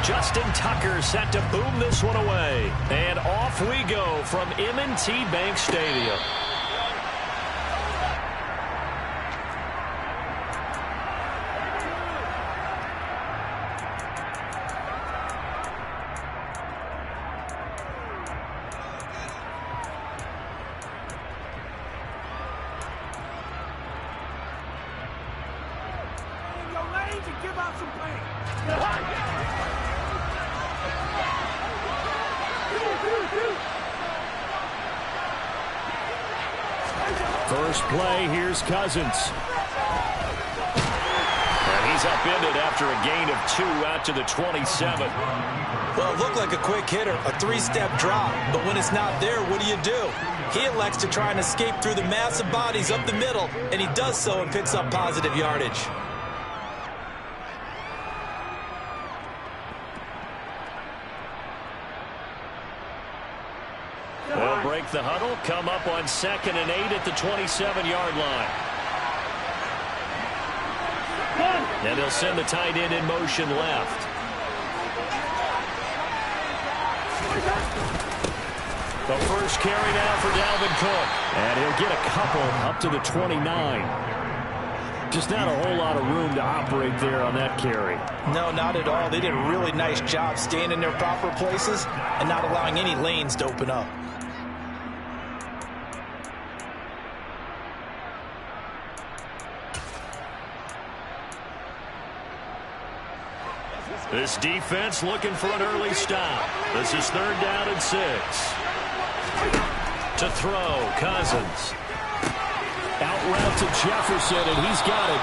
Justin Tucker set to boom this one away. And off we go from M&T Bank Stadium. First play, here's Cousins. And he's upended after a gain of 2 out to the 27. Well, it looked like a quick hitter, a 3-step drop. But when it's not there, what do? He elects to try and escape through the massive bodies up the middle, and he does so and picks up positive yardage. They'll break the huddle, come up on 2nd and 8 at the 27-yard line. And they'll send the tight end in motion left. The first carry now for Dalvin Cook. And he'll get a couple up to the 29. Just not a whole lot of room to operate there on that carry. No, not at all. They did a really nice job staying in their proper places and not allowing any lanes to open up. This defense looking for an early stop. This is 3rd down and 6. To throw, Cousins. Out route to Jefferson, and he's got it.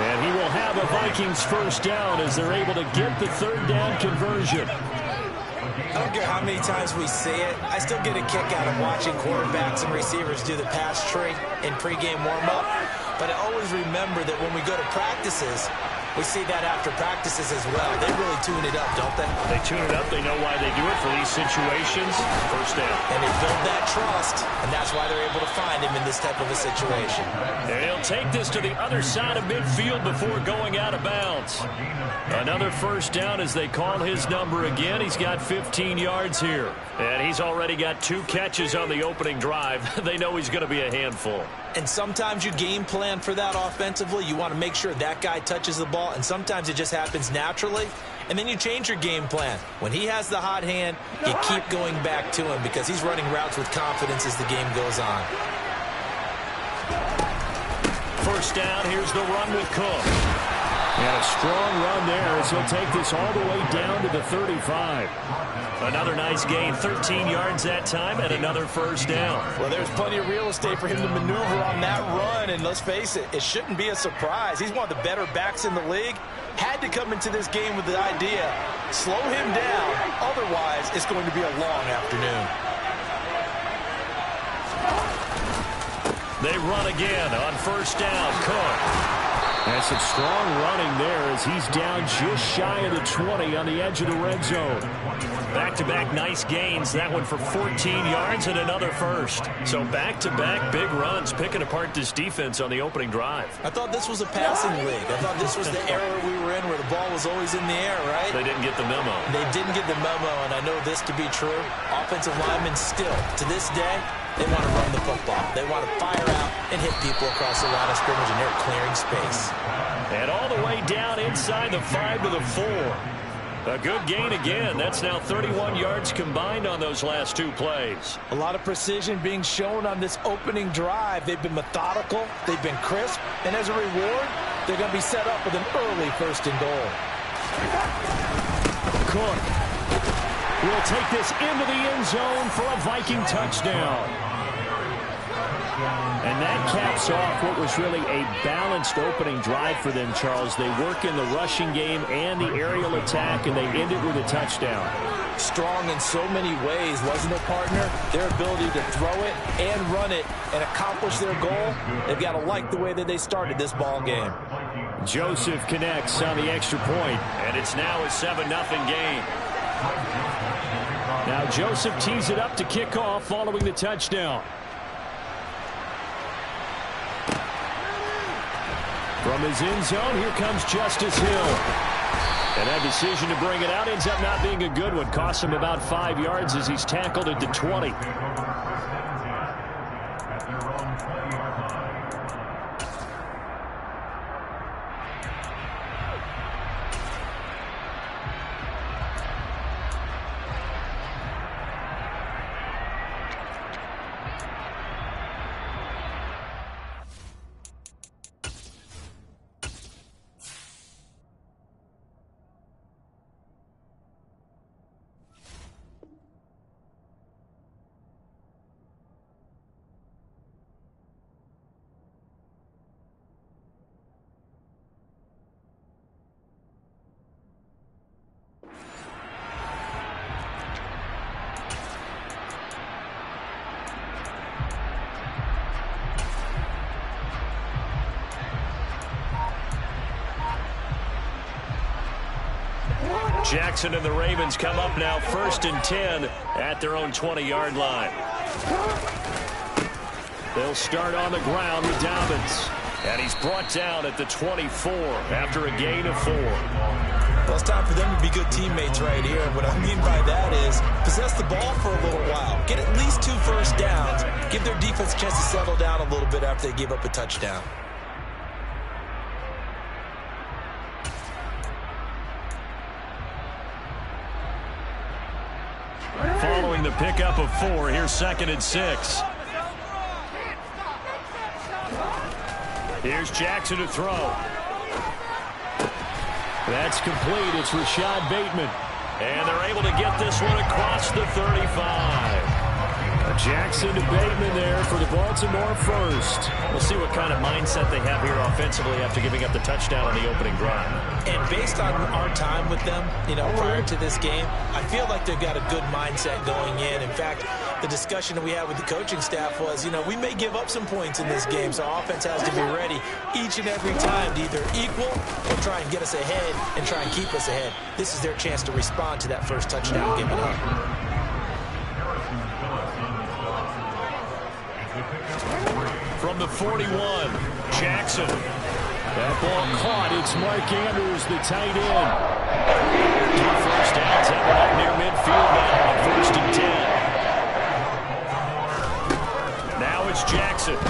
And he will have a Vikings first down as they're able to get the 3rd down conversion. I don't care how many times we see it. I still get a kick out of watching quarterbacks and receivers do the pass tree in pregame warm-up. But I always remember that when we go to practices, we see that after practices as well. They really tune it up, don't they? They tune it up. They know why they do it for these situations. First down. And they build that trust, and that's why they're able to find him in this type of a situation. And he'll take this to the other side of midfield before going out of bounds. Another first down as they call his number again. He's got 15 yards here. And he's already got 2 catches on the opening drive. They know he's going to be a handful. And sometimes you game plan for that offensively. You want to make sure that guy touches the ball, and sometimes it just happens naturally. And then you change your game plan. When he has the hot hand, you keep going back to him because he's running routes with confidence as the game goes on. First down, here's the run with Cook. And a strong run there as he'll take this all the way down to the 35. Another nice gain, 13 yards that time, and another first down. Well, there's plenty of real estate for him to maneuver on that run, and let's face it, it shouldn't be a surprise. He's one of the better backs in the league. Had to come into this game with the idea, slow him down, otherwise it's going to be a long afternoon. They run again on first down, Cook. And some strong running there as he's down just shy of the 20 on the edge of the red zone. Back-to-back nice gains. That one for 14 yards and another first. So back-to-back big runs, picking apart this defense on the opening drive. I thought this was a passing league. I thought this was the era we were in where the ball was always in the air, right? They didn't get the memo. They didn't get the memo, and I know this to be true. Offensive linemen still, to this day, they want to run the football. They want to fire out and hit people across the line of scrimmage, and they're clearing space. And all the way down inside the 5 to the 4. A good gain again. That's now 31 yards combined on those last 2 plays. A lot of precision being shown on this opening drive. They've been methodical. They've been crisp. And as a reward, they're going to be set up with an early 1st and goal. Cook will take this into the end zone for a Viking touchdown. And that caps off what was really a balanced opening drive for them, Charles. They work in the rushing game and the aerial attack, and they end it with a touchdown. Strong in so many ways, wasn't it, partner? Their ability to throw it and run it and accomplish their goal, they've got to like the way that they started this ball game. Joseph connects on the extra point. And it's now a 7-0 game. Now Joseph tees it up to kick off following the touchdown. From his end zone, here comes Justice Hill. And that decision to bring it out ends up not being a good one. Costs him about 5 yards as he's tackled at the 20. Jackson and the Ravens come up now 1st and 10 at their own 20-yard line. They'll start on the ground with Dobbins. And he's brought down at the 24 after a gain of 4. Well, it's time for them to be good teammates right here. And what I mean by that is possess the ball for a little while. Get at least 2 first downs. Give their defense a chance to settle down a little bit after they give up a touchdown. Following the pickup of 4, here's 2nd and 6. Here's Jackson to throw. That's complete. It's Rashad Bateman. And they're able to get this one across the 35. Jackson to Bateman there for the Baltimore first. We'll see what kind of mindset they have here offensively after giving up the touchdown on the opening drive. And based on our time with them, prior to this game, I feel like they've got a good mindset going in. In fact, the discussion that we had with the coaching staff was, we may give up some points in this game, so offense has to be ready each and every time to either equal or try and get us ahead and try and keep us ahead. This is their chance to respond to that first touchdown given up. From the 41, Jackson. That ball caught. It's Mark Andrews, the tight end. 2 first downs ever up near midfield now on 1st and 10. Now it's Jackson.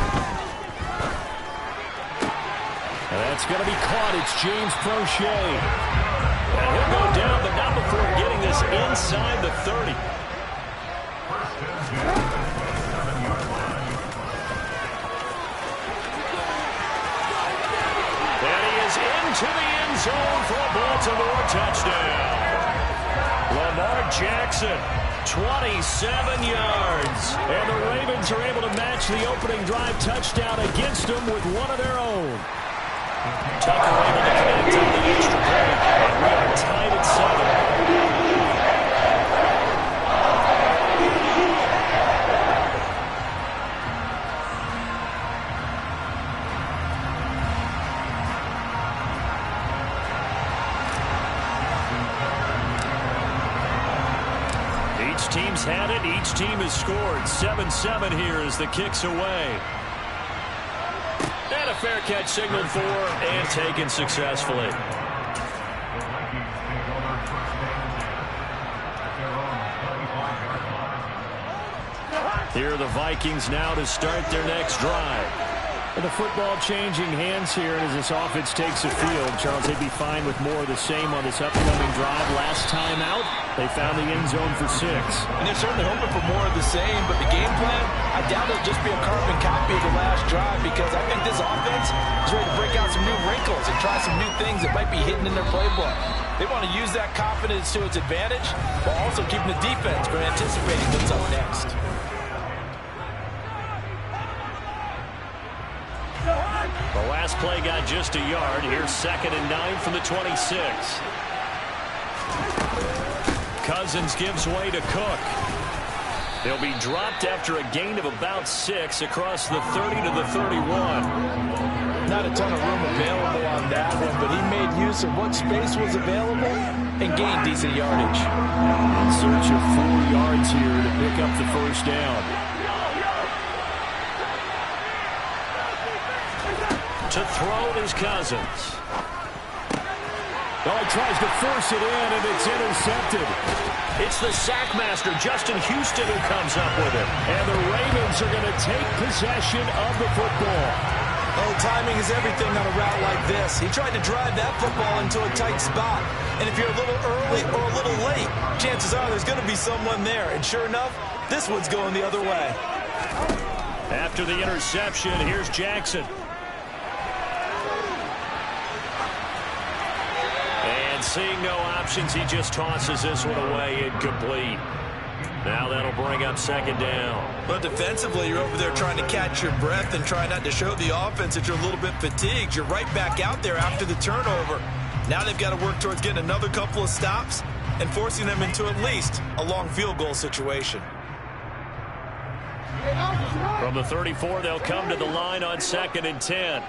And that's going to be caught. It's James Prochet. And he'll go down, but not before getting this inside the 30. To the end zone for a Baltimore touchdown. Lamar Jackson, 27 yards. And the Ravens are able to match the opening drive touchdown against them with one of their own. Tucker able to connect on the extra point. And we are tied at 7. Team's had it. Each team has scored. 7-7 here as the kick's away. And a fair catch signaled for and taken successfully. Here are the Vikings now to start their next drive. And the football changing hands here as this offense takes the field. Charles, they'd be fine with more of the same on this upcoming drive. Last time out, they found the end zone for 6. And they're certainly hoping for more of the same, but the game plan, I doubt it'll just be a carbon copy of the last drive because I think this offense is ready to break out some new wrinkles and try some new things that might be hidden in their playbook. They want to use that confidence to its advantage while also keeping the defense from anticipating what's up next. The last play got just a yard. Here's 2nd and 9 from the 26. Cousins gives way to Cook. They'll be dropped after a gain of about 6 across the 30 to the 31. Not a ton of room available on that one, but he made use of what space was available and gained decent yardage. In search of 4 yards here to pick up the first down. To throw is Cousins. Oh, he tries to force it in, and it's intercepted. It's the sackmaster, Justin Houston, who comes up with it. And the Ravens are going to take possession of the football. Oh, timing is everything on a route like this. He tried to drive that football into a tight spot. And if you're a little early or a little late, chances are there's going to be someone there. And sure enough, this one's going the other way. After the interception, here's Jackson. And seeing no options, he just tosses this one away incomplete. Now that'll bring up second down. But defensively, you're over there trying to catch your breath and try not to show the offense that you're a little bit fatigued. You're right back out there after the turnover. Now they've got to work towards getting another couple of stops and forcing them into at least a long field goal situation. From the 34, they'll come to the line on 2nd and 10.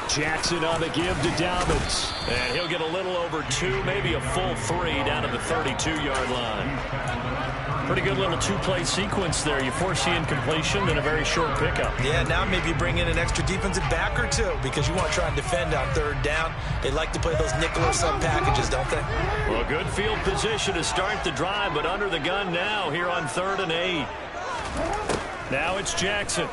Jackson on the give to Dobbins. And he'll get a little over 2, maybe a full 3 down to the 32-yard line. Pretty good little two-play sequence there. You force the incompletion, then a very short pickup. Yeah, now maybe bring in an extra defensive back or two because you want to try and defend on 3rd down. They like to play those nickel or sub packages, don't they? Well, good field position to start the drive, but under the gun now here on 3rd and 8. Now it's Jackson.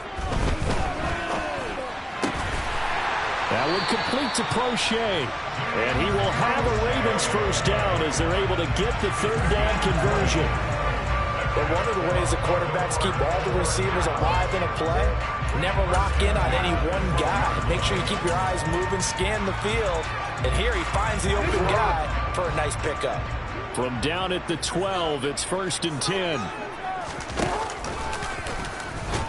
That would complete to Prochet. And he will have a Ravens first down as they're able to get the 3rd down conversion. But one of the ways that quarterbacks keep all the receivers alive in a play, never lock in on any one guy. Make sure you keep your eyes moving, scan the field. And here he finds the open guy for a nice pickup. From down at the 12, it's 1st and 10.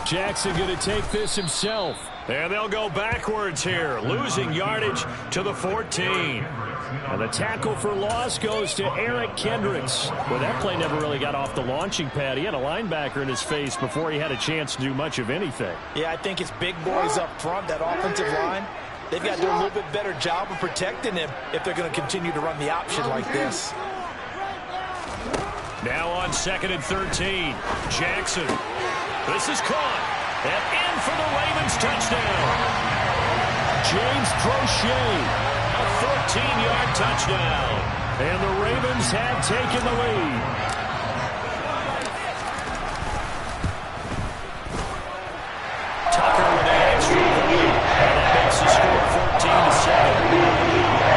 Jackson going to take this himself. And they'll go backwards here, losing yardage to the 14. And the tackle for loss goes to Eric Kendricks. Well, that play never really got off the launching pad. He had a linebacker in his face before he had a chance to do much of anything. Yeah, I think it's big boys up front, that offensive line. They've got to do a little bit better job of protecting him if they're going to continue to run the option like this. Now on 2nd and 13, Jackson. This is caught. And in for the Ravens touchdown. James Prochet. A 14-yard touchdown. And the Ravens have taken the lead. Tucker with an extra point. And that makes the score 14-7.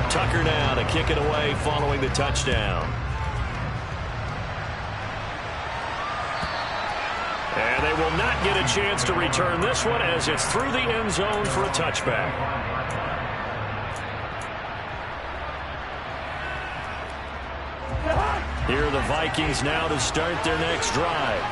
Tucker now to kick it away following the touchdown. And they will not get a chance to return this one as it's through the end zone for a touchback. Here are the Vikings now to start their next drive.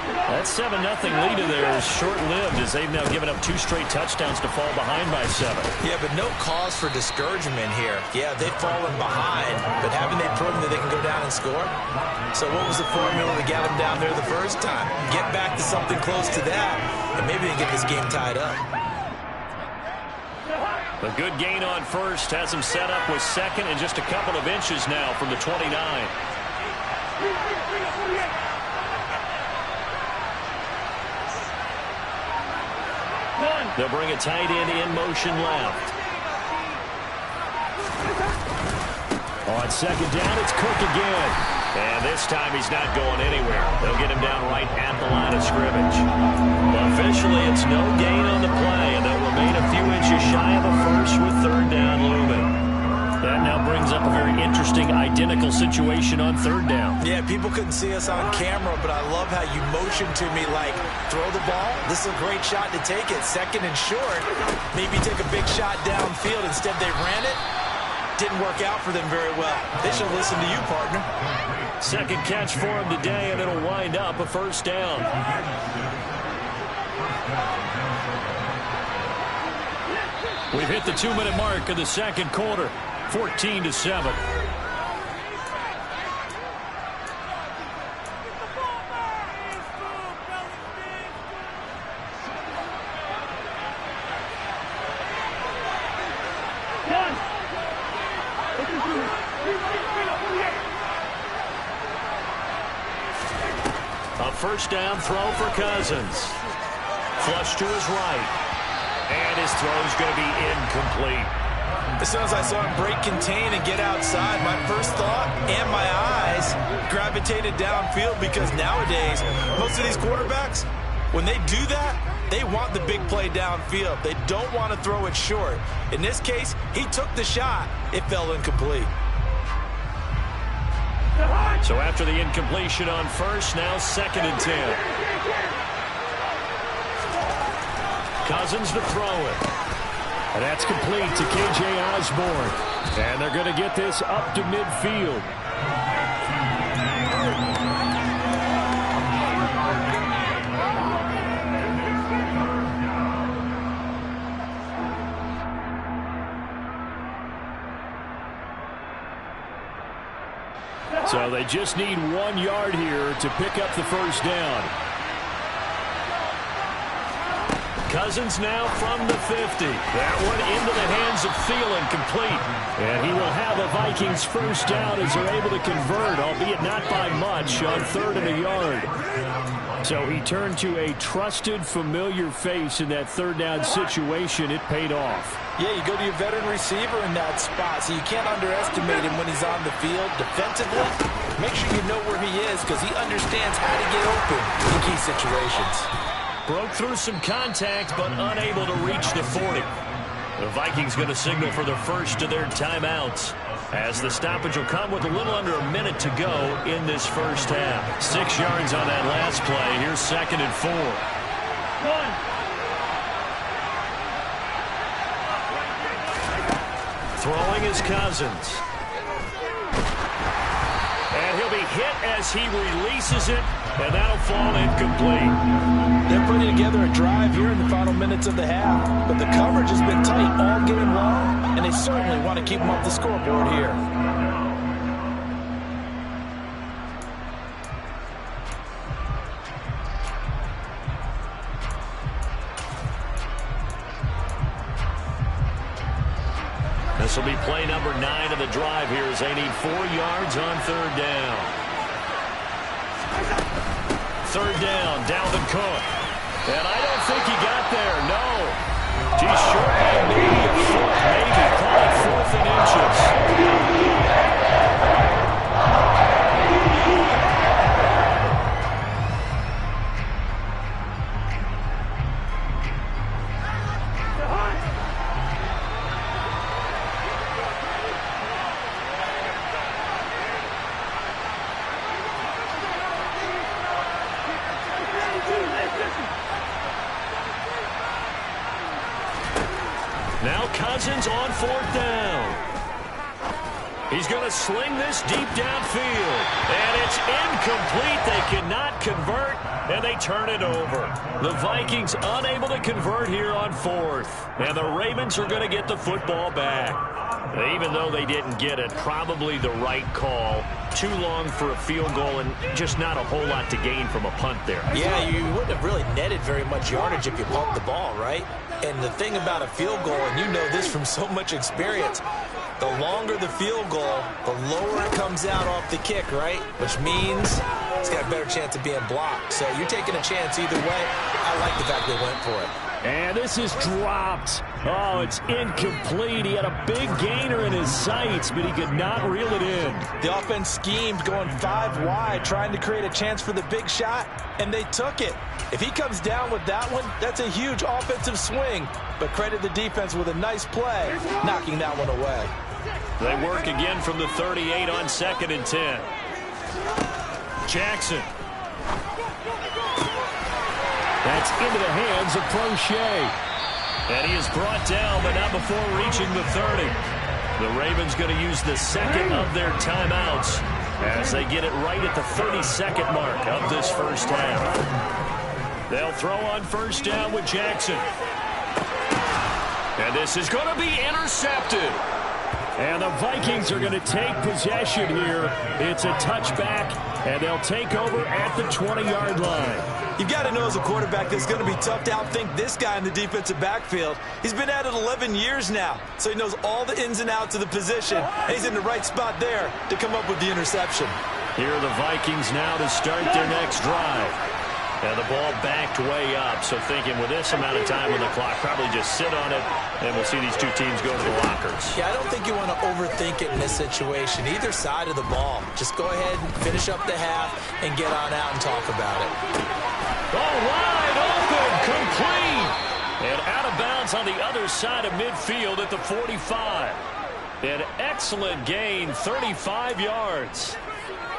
That 7-0 lead of theirs is short-lived as they've now given up 2 straight touchdowns to fall behind by 7. Yeah, but no cause for discouragement here. Yeah, they've fallen behind, but haven't they proven that they can go down and score? So what was the formula that got them down there the first time? Get back to something close to that, and maybe they get this game tied up. A good gain on first has them set up with 2nd and just a couple of inches now from the 29. They'll bring a tight end in motion left. On 2nd down, it's Cook again. And this time he's not going anywhere. They'll get him down right at the line of scrimmage. Well, officially, it's no gain on the play, and they'll remain a few inches shy of a first with 3rd down looming. That now brings up a very interesting identical situation on 3rd down. Yeah, people couldn't see us on camera, but I love how you motioned to me like, throw the ball. This is a great shot to take it. 2nd and short. Maybe take a big shot downfield. Instead, they ran it. Didn't work out for them very well. They should listen to you, partner. 2nd catch for him today, and it'll wind up a 1st down. We've hit the 2-minute mark of the 2nd quarter. 14-7. first down throw for Cousins. Flush to his right. And his throw's going to be incomplete. As soon as I saw him break contain and get outside, my first thought and my eyes gravitated downfield, because nowadays, most of these quarterbacks, when they do that, they want the big play downfield. They don't want to throw it short. In this case, he took the shot. It fell incomplete. So after the incompletion on first, now 2nd and 10. Cousins to throw it. And that's complete to K.J. Osborne. And they're going to get this up to midfield. So they just need 1 yard here to pick up the first down. Cousins now from the 50. That one into the hands of Thielen, complete. And he will have a Vikings first down as they're able to convert, albeit not by much, on 3rd and a yard. So he turned to a trusted, familiar face in that 3rd down situation. It paid off. Yeah, you go to your veteran receiver in that spot, so you can't underestimate him when he's on the field defensively. Make sure you know where he is, because he understands how to get open in key situations. Broke through some contact, but unable to reach the 40. The Vikings going to signal for the first of their timeouts, as the stoppage will come with a little under a minute to go in this first half. 6 yards on that last play. Here's 2nd and 4. Throwing is Cousins. And he'll be hit as he releases it, and that'll fall incomplete. They're putting together a drive here in the final minutes of the half, but the coverage has been tight all game long, and they certainly want to keep them off the scoreboard here. This will be play number 9 of the drive here, as they need 4 yards on 3rd down. 3rd down, Dalvin Cook. And I don't think he got there, no. He's short by maybe a foot, maybe. Call it 4th and inches. Now Cousins on 4th down. He's going to sling this deep downfield. And it's incomplete. They cannot convert, and they turn it over. The Vikings unable to convert here on 4th. And the Ravens are going to get the football back. Even though they didn't get it, probably the right call. Too long for a field goal and just not a whole lot to gain from a punt there. Yeah, you wouldn't have really netted very much yardage if you pumped the ball, right? And the thing about a field goal, and you know this from so much experience, the longer the field goal, the lower it comes out off the kick, right? Which means it's got a better chance of being blocked. So you're taking a chance either way. I like the fact they went for it. And this is dropped. Oh, it's incomplete. He had a big gainer in his sights, but he could not reel it in. The offense schemed going 5 wide, trying to create a chance for the big shot, and they took it. If he comes down with that one, that's a huge offensive swing. But credit the defense with a nice play, knocking that one away. They work again from the 38 on 2nd and 10. Jackson. That's into the hands of Prochet. And he is brought down, but not before reaching the 30. The Ravens going to use the 2nd of their timeouts as they get it right at the 32nd mark of this first half. They'll throw on 1st down with Jackson. And this is going to be intercepted. And the Vikings are going to take possession here. It's a touchback, and they'll take over at the 20-yard line. You've got to know as a quarterback that it's going to be tough to outthink this guy in the defensive backfield. He's been at it 11 years now, so he knows all the ins and outs of the position, and he's in the right spot there to come up with the interception. Here are the Vikings now to start their next drive. And the ball backed way up, so thinking with this amount of time on the clock, probably just sit on it, and we'll see these two teams go to the lockers. Yeah, I don't think you want to overthink it in this situation. Either side of the ball. Just go ahead and finish up the half and get on out and talk about it. Oh, wide open, complete. And out of bounds on the other side of midfield at the 45. An excellent gain, 35 yards.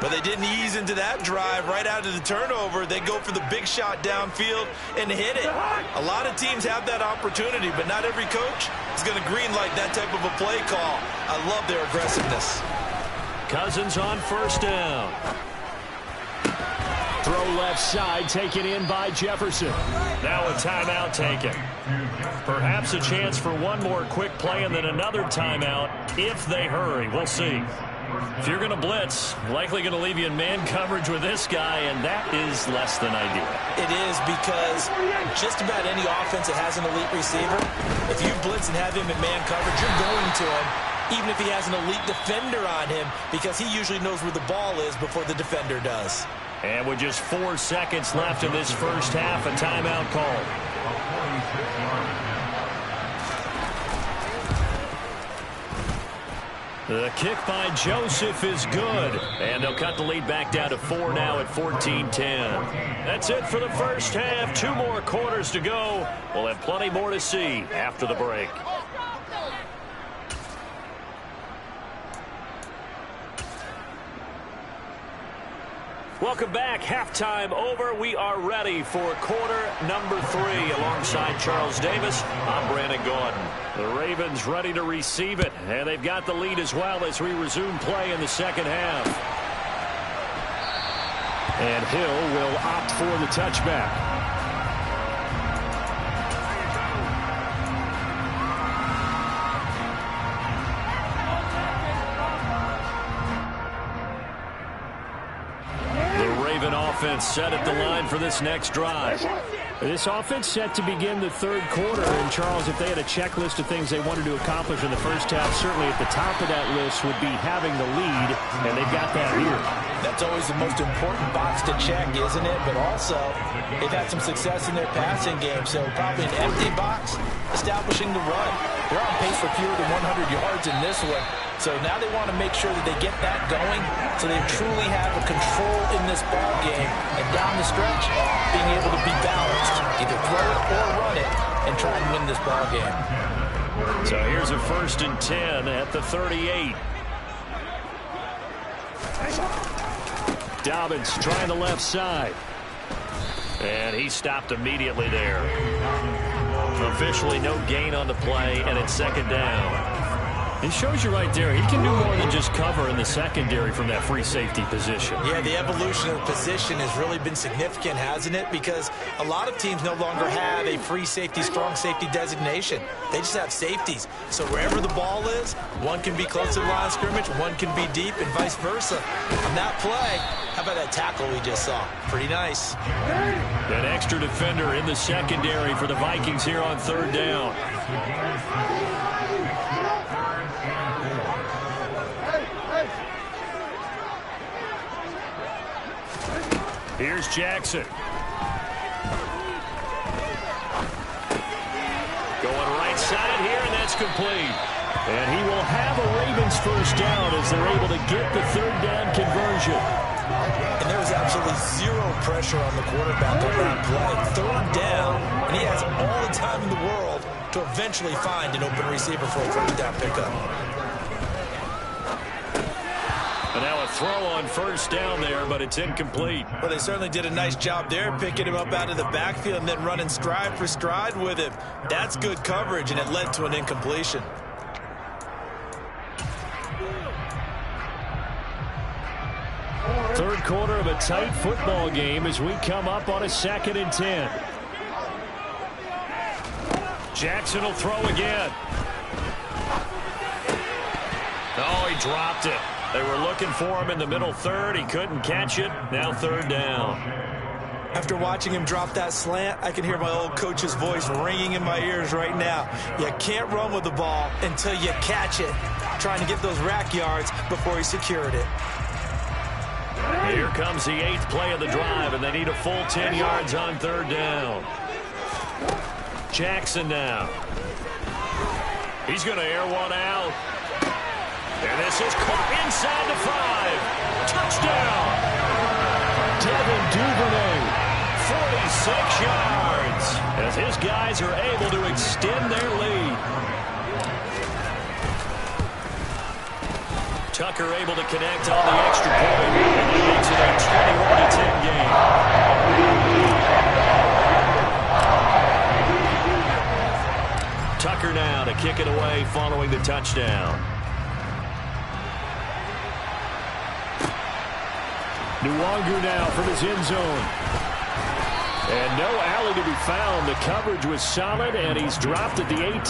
But they didn't ease into that drive right out of the turnover. They go for the big shot downfield and hit it. A lot of teams have that opportunity, but not every coach is going to greenlight that type of a play call. I love their aggressiveness. Cousins on first down. Throw left side, taken in by Jefferson. Now a timeout taken. Perhaps a chance for one more quick play and then another timeout if they hurry. We'll see. If you're going to blitz, likely going to leave you in man coverage with this guy, and that is less than ideal. It is, because just about any offense that has an elite receiver, if you blitz and have him in man coverage, you're going to him, even if he has an elite defender on him, because he usually knows where the ball is before the defender does. And with just 4 seconds left in this first half, a timeout called. The kick by Joseph is good. And they'll cut the lead back down to 4 now at 14-10. That's it for the first half. 2 more quarters to go. We'll have plenty more to see after the break. Welcome back. Halftime over. We are ready for quarter number 3. Alongside Charles Davis, I'm Brandon Gaudin. The Ravens ready to receive it, and they've got the lead as well as we resume play in the second half. And Hill will opt for the touchback. Offense set at the line for this next drive. This offense set to begin the third quarter. And, Charles, if they had a checklist of things they wanted to accomplish in the first half, certainly at the top of that list would be having the lead, and they've got that here. That's always the most important box to check, isn't it? But also, they've had some success in their passing game, so probably an empty box establishing the run. They're on pace for fewer than 100 yards in this one. So now they want to make sure that they get that going so they truly have a control in this ball game. And down the stretch, being able to be balanced, either throw it or run it, and try and win this ball game. So here's a 1st and 10 at the 38. Dobbins trying the left side. And he stopped immediately there. Officially no gain on the play, and it's second down. It shows you right there, he can do more than just cover in the secondary from that free safety position. Yeah, the evolution of the position has really been significant, hasn't it? Because a lot of teams no longer have a free safety, strong safety designation. They just have safeties. So wherever the ball is, one can be close to the line of scrimmage, one can be deep, and vice versa. On that play, how about that tackle we just saw? Pretty nice. An extra defender in the secondary for the Vikings here on 3rd down. Here's Jackson. Going right side here, and that's complete. And he will have a Ravens first down as they're able to get the 3rd down conversion. And there was absolutely zero pressure on the quarterback on that play. 3rd down, and he has all the time in the world to eventually find an open receiver for a 3rd down pickup. And now a throw on 1st down there, but it's incomplete. Well, they certainly did a nice job there, picking him up out of the backfield and then running stride for stride with him. That's good coverage, and it led to an incompletion. Third quarter of a tight football game as we come up on a 2nd and 10. Jackson will throw again. Oh, he dropped it. They were looking for him in the middle third. He couldn't catch it. Now 3rd down. After watching him drop that slant, I can hear my old coach's voice ringing in my ears right now. You can't run with the ball until you catch it. Trying to get those rack yards before he secured it. Here comes the 8th play of the drive, and they need a full 10 yards on 3rd down. Jackson now. He's going to air one out. And this is caught inside the 5. Touchdown! Devin Duvernay, 46 yards, as his guys are able to extend their lead. Tucker able to connect on the extra point, and he makes it a 21-10 game. Tucker now to kick it away following the touchdown. Nwangu now from his end zone. And no alley to be found. The coverage was solid, and he's dropped at the 18.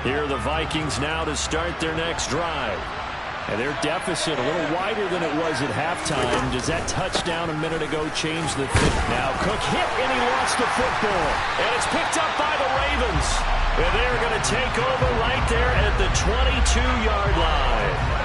Here are the Vikings now to start their next drive. And their deficit a little wider than it was at halftime. Does that touchdown a minute ago change the thing? Now Cook hit, and he lost the football. And it's picked up by the Ravens. And they're going to take over right there at the 22-yard line.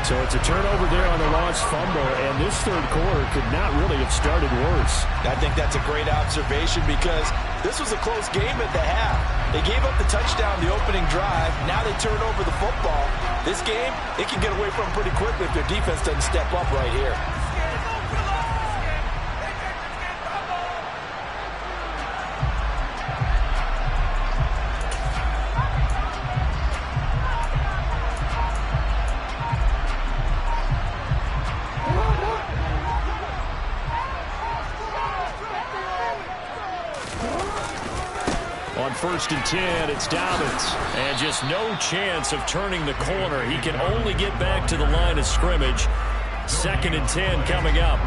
So it's a turnover there on the lost fumble, and this third quarter could not really have started worse. I think that's a great observation because this was a close game at the half. They gave up the touchdown the opening drive. Now they turn over the football. This game, they can get away from pretty quickly if their defense doesn't step up right here. On 1st and 10, it's Dobbins. And just no chance of turning the corner. He can only get back to the line of scrimmage. 2nd and 10 coming up.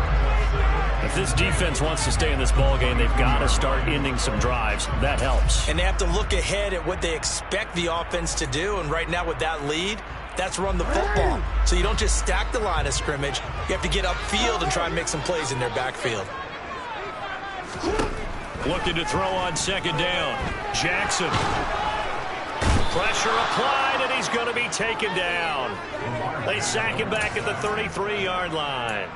If this defense wants to stay in this ballgame, they've got to start ending some drives. That helps. And they have to look ahead at what they expect the offense to do. And right now with that lead, that's run the football. So you don't just stack the line of scrimmage. You have to get upfield and try and make some plays in their backfield. Looking to throw on 2nd down. Jackson. Pressure applied, and he's going to be taken down. They sack him back at the 33-yard line.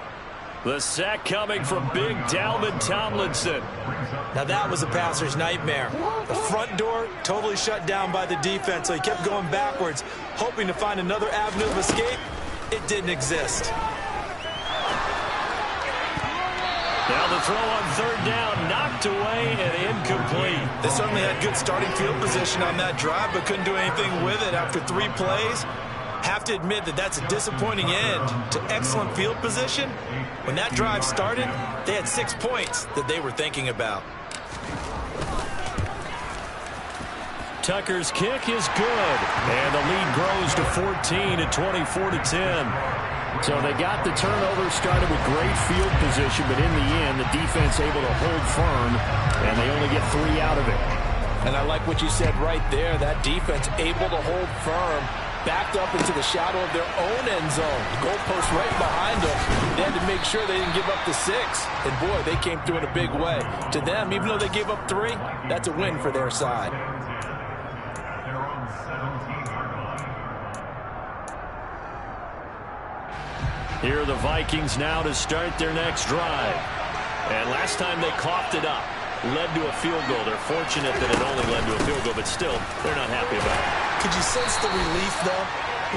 The sack coming from big Dalvin Tomlinson. Now that was a passer's nightmare. The front door totally shut down by the defense, so he kept going backwards, hoping to find another avenue of escape. It didn't exist. Now the throw on 3rd down, knocked away and incomplete. They certainly had good starting field position on that drive, but couldn't do anything with it after 3 plays. Have to admit that that's a disappointing end to excellent field position. When that drive started, they had 6 points that they were thinking about. Tucker's kick is good, and the lead grows to 14 at 24-10. So they got the turnover, started with great field position, but in the end, the defense able to hold firm, and they only get 3 out of it. And I like what you said right there. That defense able to hold firm, backed up into the shadow of their own end zone. The goalpost right behind them. They had to make sure they didn't give up the 6. And boy, they came through in a big way. To them, even though they gave up 3, that's a win for their side. Here are the Vikings now to start their next drive. And last time they coughed it up, led to a field goal. They're fortunate that it only led to a field goal, but still, they're not happy about it. Could you sense the relief, though,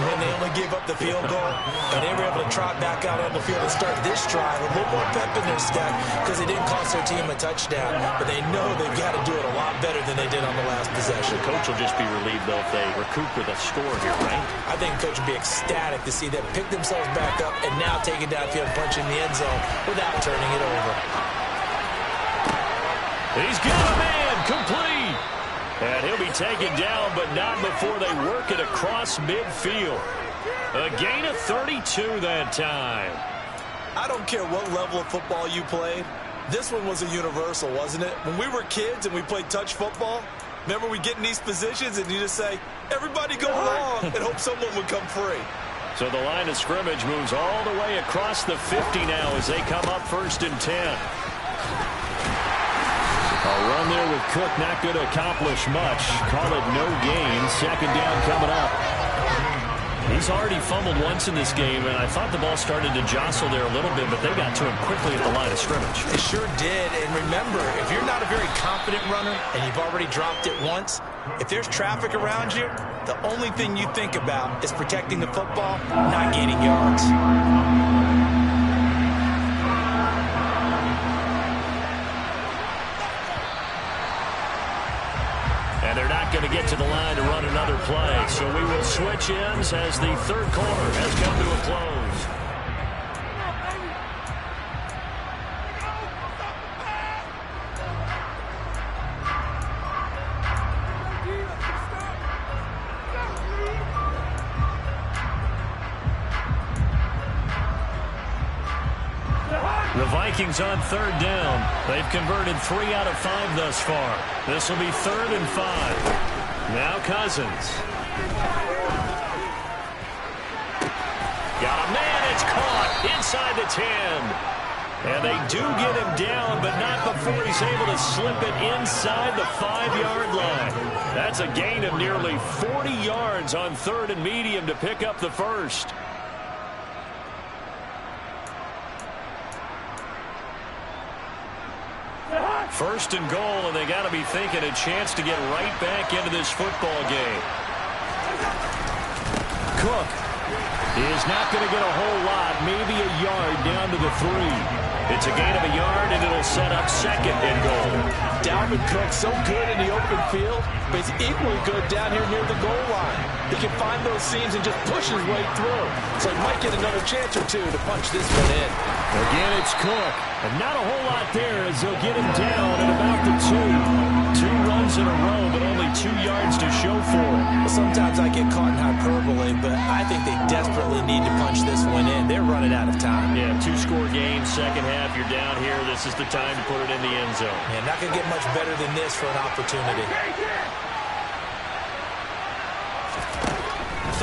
when they only gave up the field goal? And they were able to trot back out on the field and start this drive. A little more pep in their step because they didn't cost their team a touchdown. But they know they've got to do it a lot better than they did on the last possession. The coach will just be relieved, though, if they recoup with a score here, right? I think the coach would be ecstatic to see them pick themselves back up and now take it downfield, punch in the end zone without turning it over. He's got a man, complete. And he'll be taken down, but not before they work it across midfield. A gain of 32 that time. I don't care what level of football you played. This one was a universal, wasn't it? When we were kids and we played touch football, remember we get in these positions and you just say, everybody go along and hope someone would come free. So the line of scrimmage moves all the way across the 50 now as they come up 1st and 10. A run there with Cook, not going to accomplish much. Call it no gain. 2nd down coming up. He's already fumbled once in this game, and I thought the ball started to jostle there a little bit, but they got to him quickly at the line of scrimmage. It sure did, and remember, if you're not a very confident runner and you've already dropped it once, if there's traffic around you, the only thing you think about is protecting the football, not gaining yards. And they're not going to get to the line to run another play. So we will switch ends as the 3rd quarter has come to a close. The Vikings on 3rd down. They've converted 3 out of 5 thus far. This will be 3rd and 5. Now Cousins. Got a man. It's caught inside the 10. And they do get him down, but not before he's able to slip it inside the 5-yard line. That's a gain of nearly 40 yards on 3rd and medium to pick up the first. First and goal, and they got to be thinking a chance to get right back into this football game. Cook is not going to get a whole lot, maybe a yard down to the 3. It's a gain of a yard, and it'll set up 2nd and goal. Dalvin Cook so good in the open field, but he's equally good down here near the goal line. He can find those seams and just push his way through. So he might get another chance or two to punch this one in. Again, it's Cook. And not a whole lot there as they'll get him down at about the 2. 2 runs in a row, but only 2 yards to show for it. Well, sometimes I get caught in hyperbole, but I think they desperately need to punch this one in. They're running out of time. Yeah, 2-score game, second half. You're down here. This is the time to put it in the end zone. Man, not going to get much better than this for an opportunity.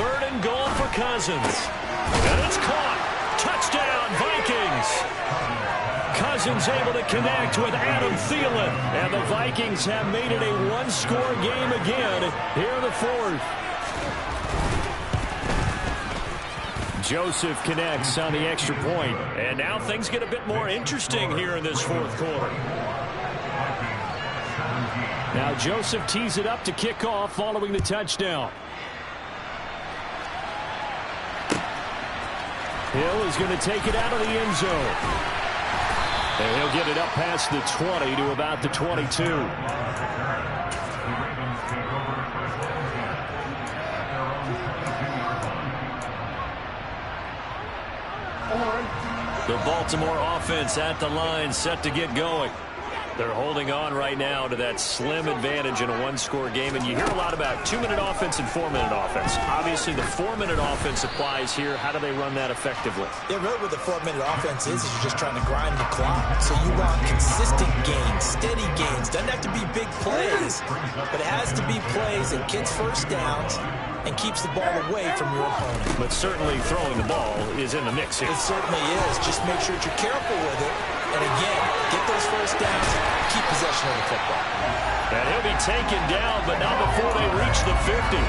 3rd and goal for Cousins. And it's caught. Touchdown, Vikings. Cousins able to connect with Adam Thielen. And the Vikings have made it a 1-score game again here in the 4th. Joseph connects on the extra point. And now things get a bit more interesting here in this 4th quarter. Now Joseph tees it up to kick off following the touchdown. Hill is going to take it out of the end zone. And he'll get it up past the 20 to about the 22. The Baltimore offense at the line, set to get going. They're holding on right now to that slim advantage in a 1-score game. And you hear a lot about 2-minute offense and 4-minute offense. Obviously, the 4-minute offense applies here. How do they run that effectively? Yeah, really what the 4-minute offense is you're just trying to grind the clock. So you want consistent gains, steady gains. Doesn't have to be big plays, but it has to be plays that gets first downs and keeps the ball away from your opponent. But certainly throwing the ball is in the mix here. It certainly is. Just make sure that you're careful with it. And again, get those first downs, keep possession of the football. And he'll be taken down, but not before they reach the 50.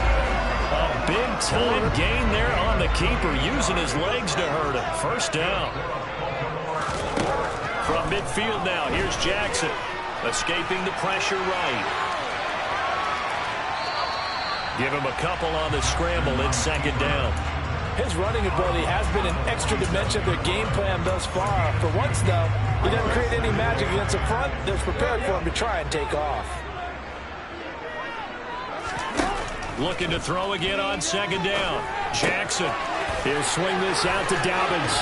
A big-time gain there on the keeper, using his legs to hurt him. First down. From midfield now, here's Jackson, escaping the pressure right. Give him a couple on the scramble in 2nd down. His running ability has been an extra dimension of their game plan thus far. For once, though, he doesn't create any magic against the front. They're prepared for him to try and take off. Looking to throw again on 2nd down. Jackson. He'll swing this out to Dobbins.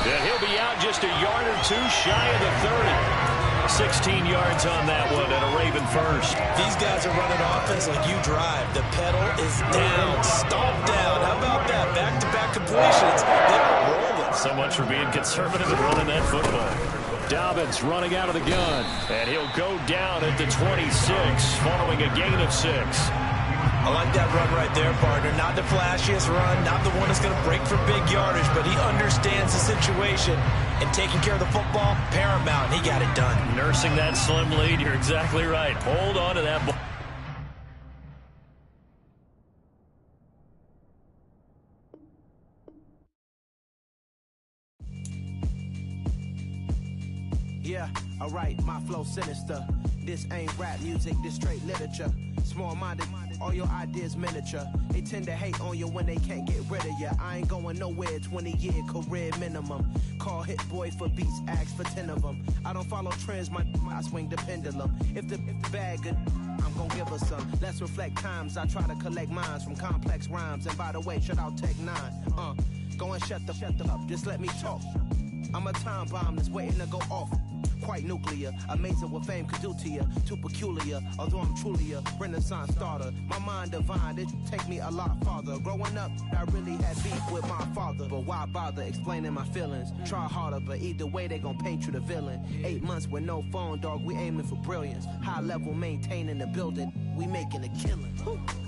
And he'll be out just a yard or 2 shy of the 30. 16 yards on that one and a Raven first. These guys are running offense like you drive. The pedal is down, stomped down. How about that? Back-to-back completions. They're rolling. So much coach for being conservative and running that football. Dobbins running out of the gun. And he'll go down at the 26 following a gain of 6. I like that run right there, partner. Not the flashiest run, not the one that's going to break for big yardage, but he understands the situation, and taking care of the football, paramount. He got it done. Nursing that slim lead, you're exactly right. Hold on to that ball. Yeah, alright, my flow sinister. This ain't rap music, this straight literature. Small-minded, all your ideas miniature. They tend to hate on you when they can't get rid of you. I ain't going nowhere, 20-year career minimum. Call Hit Boy for beats, ask for 10 of them. I don't follow trends, I swing the pendulum. If the bag good, I'm gonna give her some. Let's reflect times, I try to collect minds from complex rhymes. And by the way, shout out Tech 9. Go and shut the up, just let me talk. I'm a time bomb that's waiting to go off. Quite nuclear, amazing what fame could do to you. Too peculiar, although I'm truly a renaissance starter. My mind divine, it take me a lot farther. Growing up, I really had beef with my father. But why bother explaining my feelings? Try harder, but either way they gon' paint you the villain. 8 months with no phone, dog, we aiming for brilliance. High level maintaining the building, we making a killing.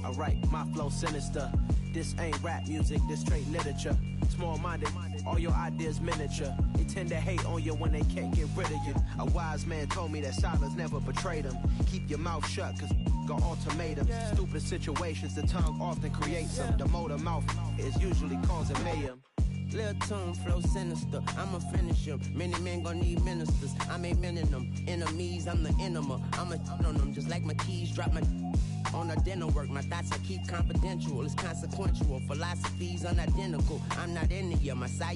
Alright, my flow sinister. This ain't rap music, this straight literature. Small-minded, all your ideas miniature. They tend to hate on you when they can't get rid of you. A wise man told me that silence never betrayed him. Keep your mouth shut, cause got ultimatums. Stupid situations, the tongue often creates them. The motor mouth is usually causing mayhem. Lil' tune, flow sinister, I'ma finish him. Many men gon' need ministers, I make men in them. Enemies, I'm the enema, I'ma on them. Just like my keys, drop my on the dinner work. My thoughts I keep confidential, it's consequential. Philosophies unidentical, I'm not into you, my side.